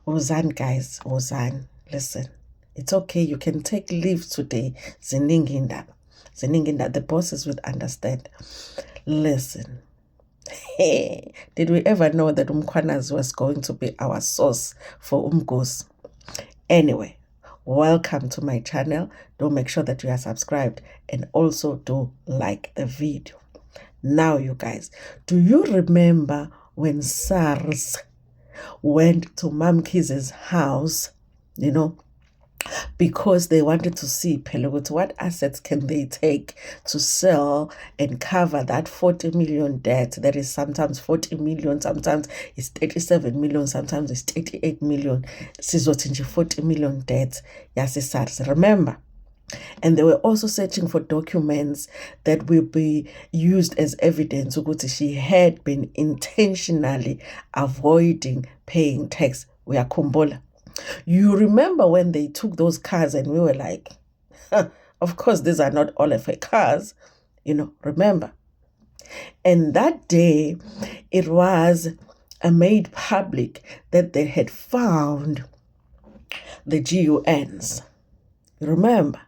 Wozani, guys, Wozani. Listen, it's okay. You can take leave today. Zininginda. The bosses would understand. Listen. Hey, did we ever know that Umkhwanazi was going to be our source for Umgosi? Anyway, welcome to my channel. Do make sure that you are subscribed and also do like the video. Now, you guys, do you remember when SARS went to Mamkhize's house, because they wanted to see what assets can they take to sell and cover that 40 million debt that is sometimes 40 million, sometimes it's 37 million, sometimes it's 38 million. Sizothi 40 million debt. Yes, SARS. Remember? And they were also searching for documents that will be used as evidence that she had been intentionally avoiding paying tax. We are Kumbola. You remember when they took those cars and we were like, of course, these are not all of her cars, remember. And that day, it was made public that they had found the G.U.Ns. Remember?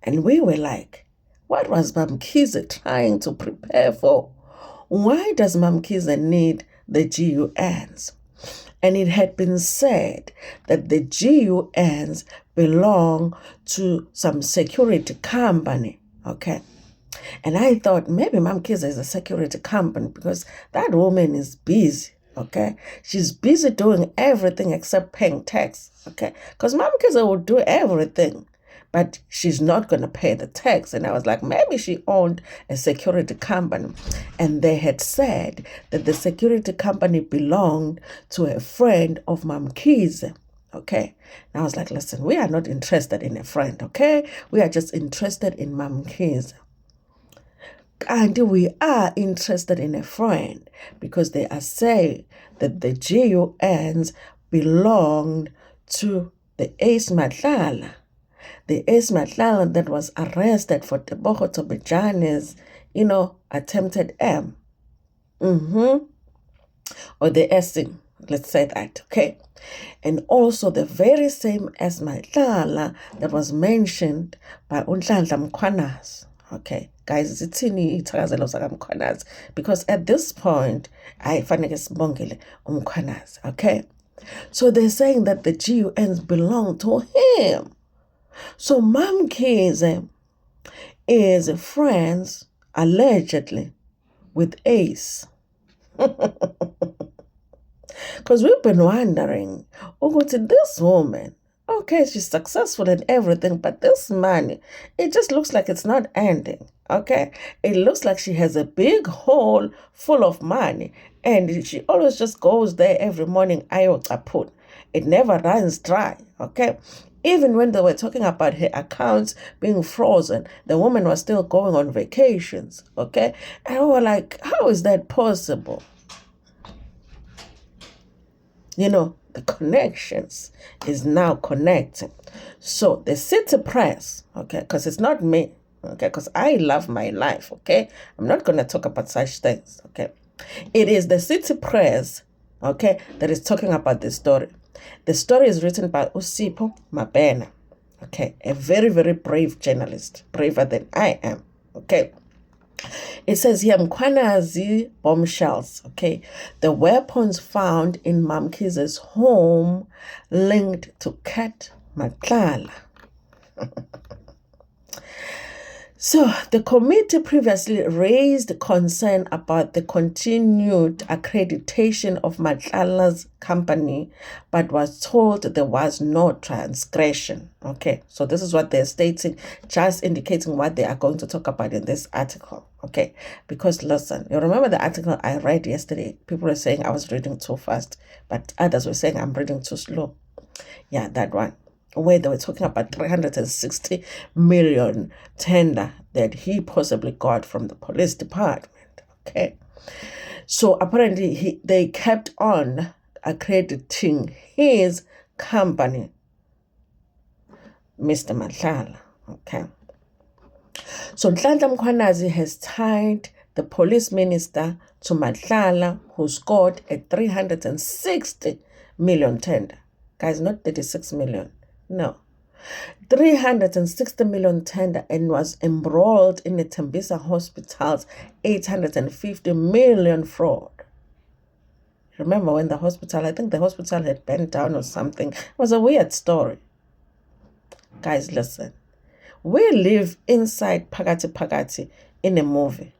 And we were like, what was Mamkhize trying to prepare for? Why does Mamkhize need the G.U.Ns? And it had been said that the G.U.Ns belong to some security company, okay? And I thought maybe Mamkhize is a security company because that woman is busy, okay? She's busy doing everything except paying tax, okay? Because Mamkhize will do everything, but she's not going to pay the tax. And I was like, maybe she owned a security company. And they had said that the security company belonged to a friend of Mamkhize. Okay. And I was like, listen, we are not interested in a friend, okay? We are just interested in Mamkhize. And we are interested in a friend because they are saying that the G.U.Ns belonged to the Ace Matlala. The Ace Matlala that was arrested for Tebogo Tobejani's, attempted M. Or the Essing, let's say that, okay? And also the very same Ace Matlala that was mentioned by Unhlanhla Mkhwanazi. Okay, guys, it's Mkhwanazi because at this point, I find Mkhwanazi, okay? So they're saying that the G.U.Ns belong to him. So Mamkhize is friends, allegedly, with Ace. Because we've been wondering, this woman, okay, she's successful in everything, but this money, it just looks like it's not ending, okay? It looks like she has a big hole full of money, and she always just goes there every morning, ayo. It never runs dry, okay? Even when they were talking about her accounts being frozen, the woman was still going on vacations, okay? And we were like, how is that possible? The connections is now connecting. So the city press, okay, because it's not me, okay, because I love my life, okay? I'm not going to talk about such things, okay? It is the city press, okay, that is talking about this story. The story is written by Usipho Mabena, okay, a very, very brave journalist, braver than I am, okay. It says here, Mkhwanazi bombshells, okay. The weapons found in Mamkhize's home linked to Kat Matlala. So the committee previously raised concern about the continued accreditation of Matlala's company, but was told there was no transgression. Okay, so this is what they're stating, just indicating what they are going to talk about in this article. Okay, because listen, you remember the article I read yesterday? People were saying I was reading too fast, but others were saying I'm reading too slow. Yeah, that one, where they were talking about 360 million tender that he possibly got from the police department. Okay. So apparently they kept on accrediting his company, Mr. Matlala. Okay. So Nhlanhla Mkhwanazi has tied the police minister to Matlala, who scored a 360 million tender. Guys, not 36 million. No. 360 million tender and was embroiled in the Tembisa hospital's 850 million fraud. Remember when I think the hospital had burned down or something. It was a weird story. Guys, listen. We live inside Pagati in a movie.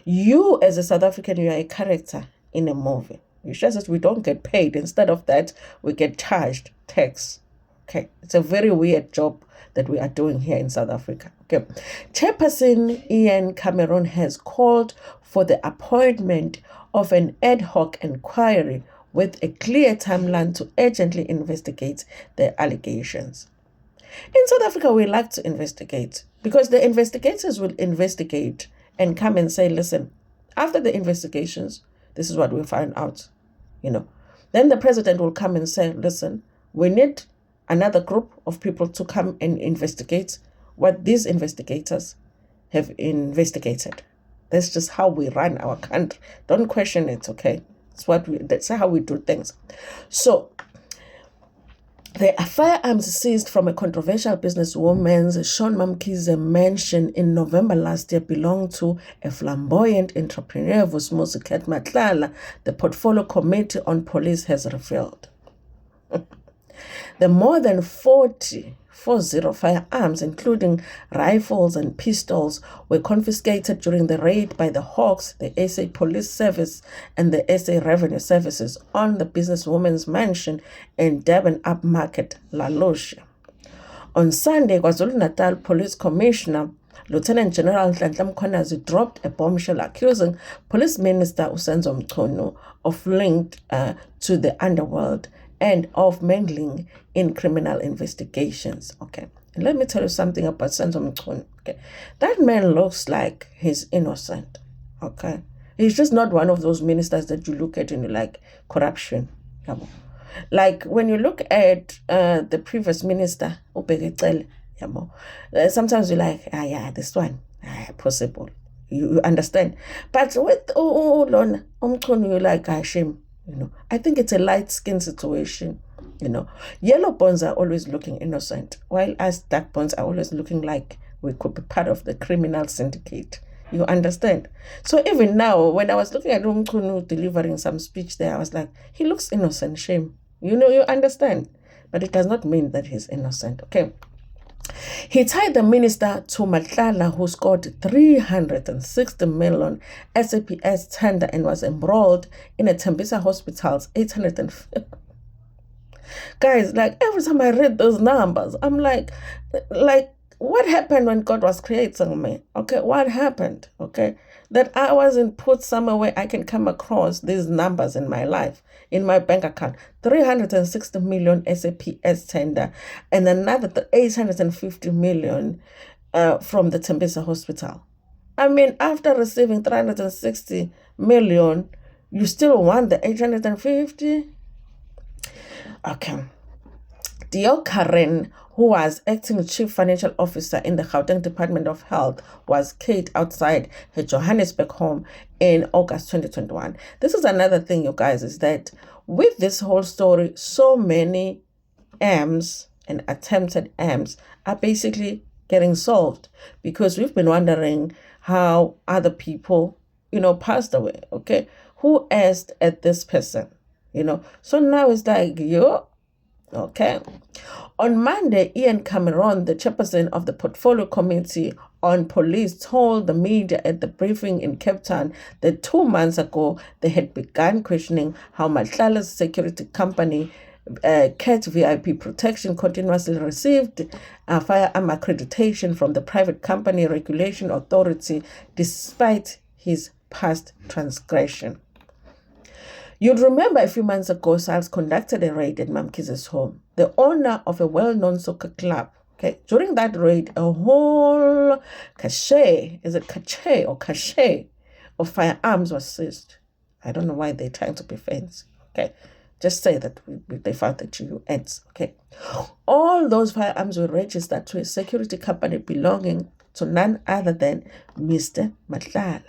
You, as a South African, you are a character in a movie. It's just that we don't get paid. Instead of that, we get charged tax. Okay, it's a very weird job that we are doing here in South Africa. Okay, Chairperson Ian Cameron has called for the appointment of an ad hoc inquiry with a clear timeline to urgently investigate the allegations. In South Africa, we like to investigate because the investigators will investigate and come and say, listen, after the investigations, this is what we find out, Then the president will come and say, listen, we need another group of people to come and investigate what these investigators have investigated. That's just how we run our country. Don't question it, okay? That's how we do things. So, the firearms seized from a controversial businesswoman's Sean Mamkhize mansion in November last year belonged to a flamboyant entrepreneur, Vusmuzi Matlala, the Portfolio Committee on Police has revealed. The more than 40 firearms, including rifles and pistols, were confiscated during the raid by the Hawks, the SA Police Service, and the SA Revenue Services on the businesswoman's mansion in Durban Upmarket, La Lucia. On Sunday, KwaZulu-Natal Police Commissioner Lieutenant General Nhlanhla Mkhwanazi dropped a bombshell accusing Police Minister Usenzo Mchunu of linked to the Underworld and of mangling in criminal investigations. Okay, and let me tell you something about Senzo Mchunu. Okay, that man looks like he's innocent. Okay, he's just not one of those ministers that you look at and you're like, corruption. Like when you look at the previous minister, sometimes you're like, yeah, this one, possible. You understand. But with Lona Mchunu, you're like, shame. I think it's a light skin situation. Yellow bonds are always looking innocent, while us dark bonds are always looking like we could be part of the criminal syndicate. You understand? So even now, when I was looking at Umkunu delivering some speech there, I was like, he looks innocent, shame. You understand? But it does not mean that he's innocent, okay? He tied the minister to Matlala, who scored 360 million SAPS tender and was embroiled in a Tembisa hospital's 850. Guys, like every time I read those numbers, I'm like, what happened when God was creating me? Okay, what happened? Okay, that I wasn't put somewhere where I can come across these numbers in my life, in my bank account. 360 million SAPS tender and another 850 million from the Tembisa hospital. I mean, after receiving 360 million, you still want the 850? Okay. Dio Karen, who was acting chief financial officer in the Gauteng Department of Health, was killed outside her Johannesburg home in August 2021. This is another thing, you guys, is that with this whole story, so many AMs and attempted AMs are basically getting solved because we've been wondering how other people, passed away, okay? Who asked at this person, So now it's like, okay. On Monday, Ian Cameron, the chairperson of the Portfolio Committee on Police, told the media at the briefing in Cape Town that 2 months ago they had begun questioning how Matlala's security company, CAT VIP Protection, continuously received a firearm accreditation from the Private Company Regulation Authority despite his past transgression. You'd remember a few months ago, SARS conducted a raid at Mamkhize's home, the owner of a well-known soccer club. Okay, during that raid, a whole cache of firearms was seized. I don't know why they're trying to be fancy. Okay, just say that they found the G.U.Ns. Okay, all those firearms were registered to a security company belonging to none other than Mr. Matlala.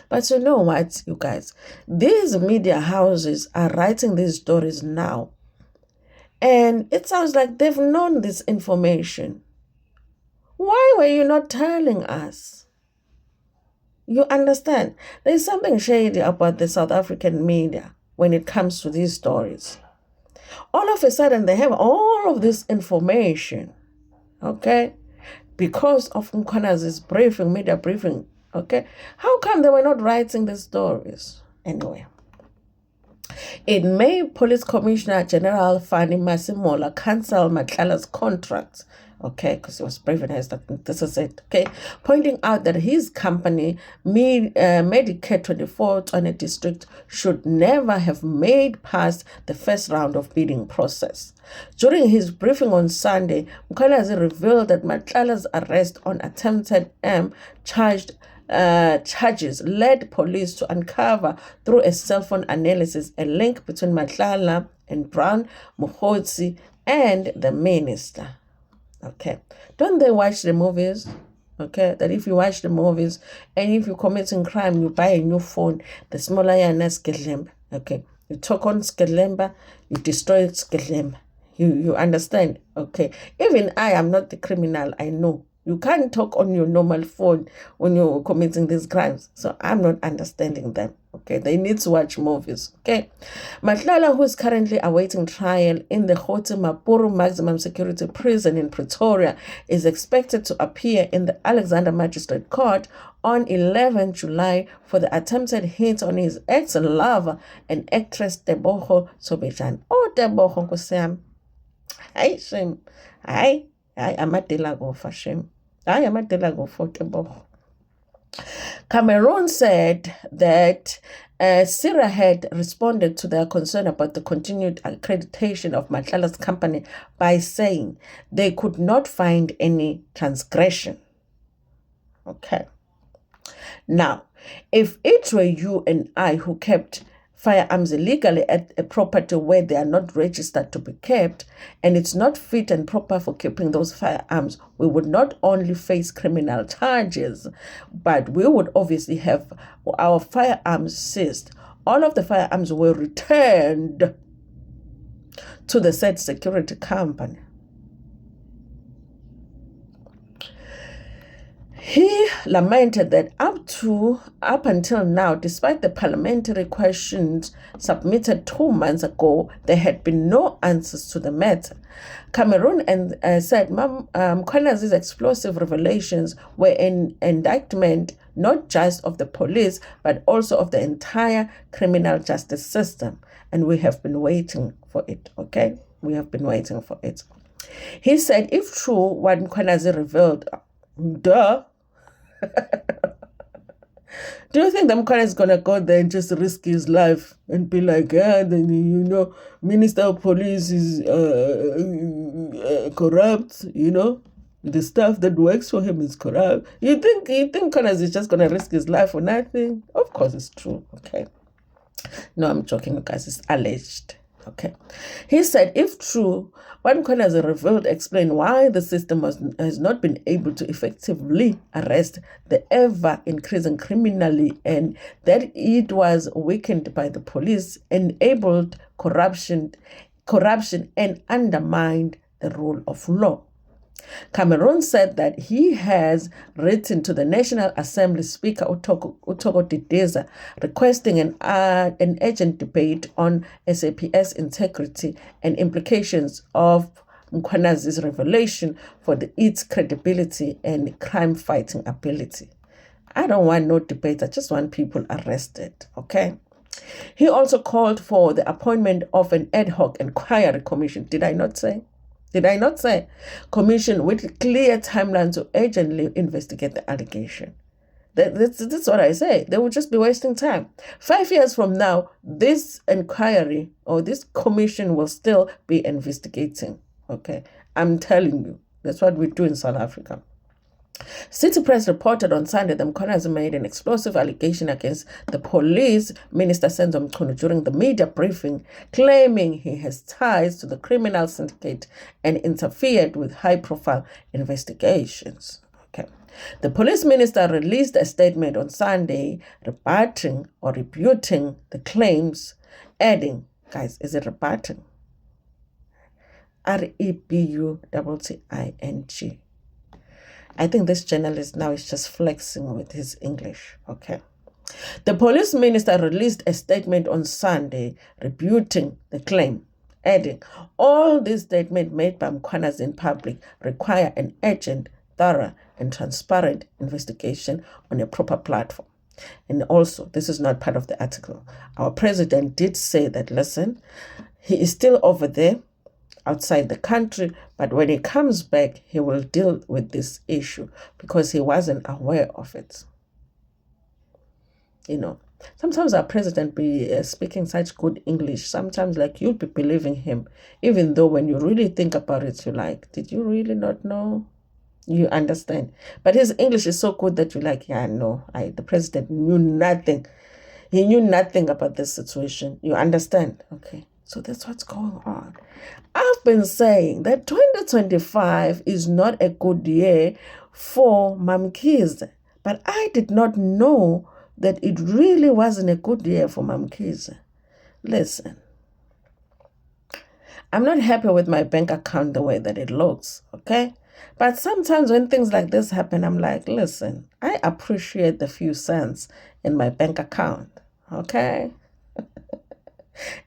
But you know what, you guys? These media houses are writing these stories now And it sounds like they've known this information. Why were you not telling us? You understand? There's something shady about the South African media when it comes to these stories. All of a sudden, they have all of this information, okay? Because of Mkhwanazi's briefing, media briefing, okay? How come they were not writing the stories? Anyway. In May, Police Commissioner General Fani Masimola canceled Matlala's contract, okay, because he was privileged, this is it, okay, pointing out that his company, Medicare 24 Tshwane District, should never have made past the first round of bidding process. During his briefing on Sunday, Mkhwanazi revealed that Matlala's arrest on attempted charges led police to uncover through a cell phone analysis a link between Matlala and Brown Mokgotsi and the minister. Okay. Don't they watch the movies? Okay. That if you watch the movies and if you're committing crime, you buy a new phone, the smaller Skedlemba. Okay. You talk on Skedlemba, you destroy Skedlemba. You understand? Okay. Even I am not the criminal, I know. You can't talk on your normal phone when you're committing these crimes. So I'm not understanding them. Okay, they need to watch movies. Okay. Matlala, who is currently awaiting trial in the Khotsi Mapuru Maximum Security Prison in Pretoria, is expected to appear in the Alexander Magistrate Court on 11 July for the attempted hit on his ex-lover and actress Tebogo Sobejane. Oh, Tebogo Nkosiyami. Hayi, shame. Hayi, amadela go for shame. I am a delago for Tebogo. Cameroon said that Syria had responded to their concern about the continued accreditation of Matlala's company by saying they could not find any transgression. Okay. Now, if it were you and I who kept firearms illegally at a property where they are not registered to be kept, and it's not fit and proper for keeping those firearms, we would not only face criminal charges, but we would obviously have our firearms seized. All of the firearms were returned to the said security company. He lamented that up until now, despite the parliamentary questions submitted 2 months ago, there had been no answers to the matter. Cameroon said Mkhwanazi's explosive revelations were an indictment not just of the police, but also of the entire criminal justice system. And we have been waiting for it, okay? We have been waiting for it. He said, if true, what Mkhwanazi revealed, duh. Do you think the Mkhwanazi is going to go there and just risk his life and be like, Minister of Police is corrupt, the staff that works for him is corrupt? You think Mkhwanazi is just going to risk his life for nothing? Of course it's true, okay? No, I'm joking, because it's alleged. Okay. He said, if true, what Mkhwanazi revealed explain why the system has not been able to effectively arrest the ever-increasing criminality, and that it was weakened by the police, enabled corruption and undermined the rule of law. Cameroon said that he has written to the National Assembly Speaker Utoko Dideza requesting an urgent debate on SAPS integrity and implications of Mkhwanazi's revelation for its credibility and crime-fighting ability. I don't want no debate. I just want people arrested, okay? He also called for the appointment of an ad hoc inquiry commission. Did I not say? Commission with clear timeline to urgently investigate the allegation. That's what I say. They will just be wasting time. 5 years from now, this inquiry or this commission will still be investigating. Okay, I'm telling you, that's what we do in South Africa. City Press reported on Sunday that Mkhwanazi made an explosive allegation against the police minister Senzo Mchunu during the media briefing, claiming he has ties to the criminal syndicate and interfered with high-profile investigations. Okay. The police minister released a statement on Sunday rebuting the claims, adding, guys, is it rebutting? Rebutting. I think this journalist now is just flexing with his English. Okay. The police minister released a statement on Sunday rebuting the claim, adding, all these statements made by Mamkhize in public require an urgent, thorough, and transparent investigation on a proper platform. And also, this is not part of the article. Our president did say that, listen, he is still over there outside the country, but when he comes back, he will deal with this issue because he wasn't aware of it. You know, sometimes our president be speaking such good English. Sometimes, like, you'll be believing him, even though when you really think about it, you're like, did you really not know? You understand. But his English is so good that you're like, yeah, no, the president knew nothing. He knew nothing about this situation. You understand? Okay. So that's what's going on. I've been saying that 2025 is not a good year for Mamkhize, but I did not know that it really wasn't a good year for Mamkhize. Listen, I'm not happy with my bank account the way that it looks, okay? But sometimes when things like this happen, I'm like, listen, I appreciate the few cents in my bank account, okay?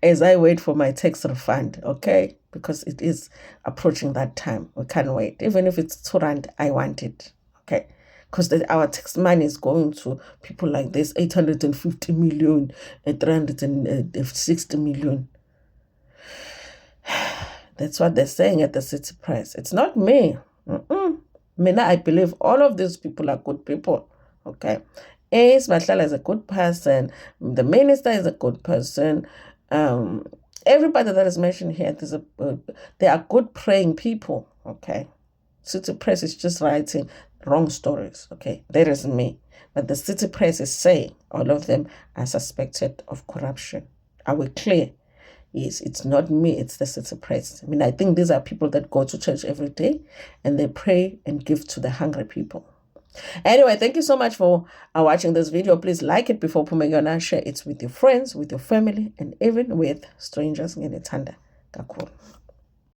As I wait for my tax refund, okay? Because it is approaching that time. We can't wait. Even if it's 2 rand, I want it, okay? Because our tax money is going to people like this, 850 million, 360 million. That's what they're saying at the city press. It's not me. Mina, I believe all of these people are good people, okay? Ace Matlala is a good person. The minister is a good person. Everybody that is mentioned here, they are good praying people, okay? City press is just writing wrong stories, okay? That is me. But the city press is saying all of them are suspected of corruption. Are we clear? Yes, it's not me, it's the city press. I mean, I think these are people that go to church every day and they pray and give to the hungry people. Anyway, thank you so much for watching this video. Please like it before Pumegana. Share it with your friends, with your family, and even with strangers. Ngene thanda kakhulu.